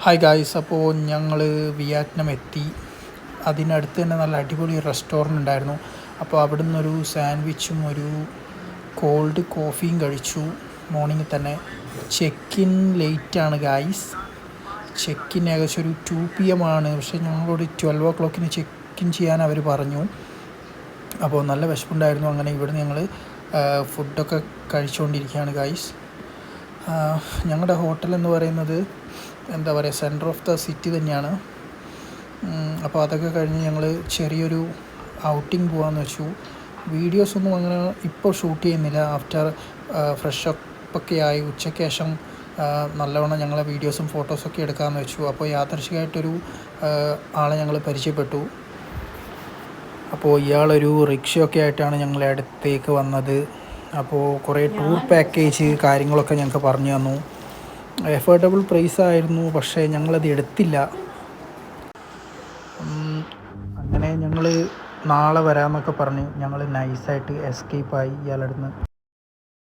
Hi guys, അപ്പോൾ ഞങ്ങൾ Vietnam എത്തി. അതിനടുത്ത് തന്നെ നല്ല അടിപൊളി റെസ്റ്റോറൻ്റ് ഉണ്ടായിരുന്നു. അപ്പോൾ അവിടെ നിന്നൊരു സാൻഡ്വിച്ചും ഒരു കോൾഡ് കോഫിയും കഴിച്ചു മോർണിംഗിൽ തന്നെ. ചെക്ക് ഇൻ ലേറ്റാണ് ഗായ്സ്. ചെക്ക് ഇൻ ഏകദേശം ഒരു 2 PM ആണ്. പക്ഷേ ഞങ്ങളോട് 12 o'clock ചെക്ക് ഇൻ ചെയ്യാൻ അവർ പറഞ്ഞു. അപ്പോൾ നല്ല വിശപ്പുണ്ടായിരുന്നു. അങ്ങനെ ഇവിടുന്ന് ഞങ്ങൾ ഫുഡൊക്കെ കഴിച്ചുകൊണ്ടിരിക്കുകയാണ് ഗായ്സ്. ഞങ്ങളുടെ ഹോട്ടൽ എന്ന് പറയുന്നത് എന്താ പറയുക, സെൻറ്റർ ഓഫ് ദ സിറ്റി തന്നെയാണ്. അപ്പോൾ അതൊക്കെ കഴിഞ്ഞ് ഞങ്ങൾ ചെറിയൊരു ഔട്ടിങ് പോകാമെന്ന് വെച്ചു. വീഡിയോസൊന്നും അങ്ങനെ ഇപ്പോൾ ഷൂട്ട് ചെയ്യുന്നില്ല. ആഫ്റ്റർ ഫ്രഷ് അപ്പൊക്കെ ആയി ഉച്ചയ്ക്ക് ശേഷം നല്ലവണ്ണം ഞങ്ങളെ വീഡിയോസും ഫോട്ടോസൊക്കെ എടുക്കാമെന്ന് വെച്ചു. അപ്പോൾ യാദൃശ്ചികമായിട്ടൊരു ആളെ ഞങ്ങൾ പരിചയപ്പെട്ടു. അപ്പോൾ ഇയാളൊരു റിക്ഷയൊക്കെ ആയിട്ടാണ് ഞങ്ങളുടെ അടുത്തേക്ക് വന്നത്. അപ്പോൾ കുറേ ടൂർ പാക്കേജ് കാര്യങ്ങളൊക്കെ ഞങ്ങൾക്ക് പറഞ്ഞു തന്നു. എഫോർഡബിൾ പ്രൈസ് ആയിരുന്നു, പക്ഷേ ഞങ്ങളത് എടുത്തില്ല. അങ്ങനെ ഞങ്ങൾ നാളെ വരാമെന്നൊക്കെ പറഞ്ഞ് ഞങ്ങൾ നൈസായിട്ട് എസ്കേപ്പായി ഇയാളുടെ അടുത്ത് നിന്ന്.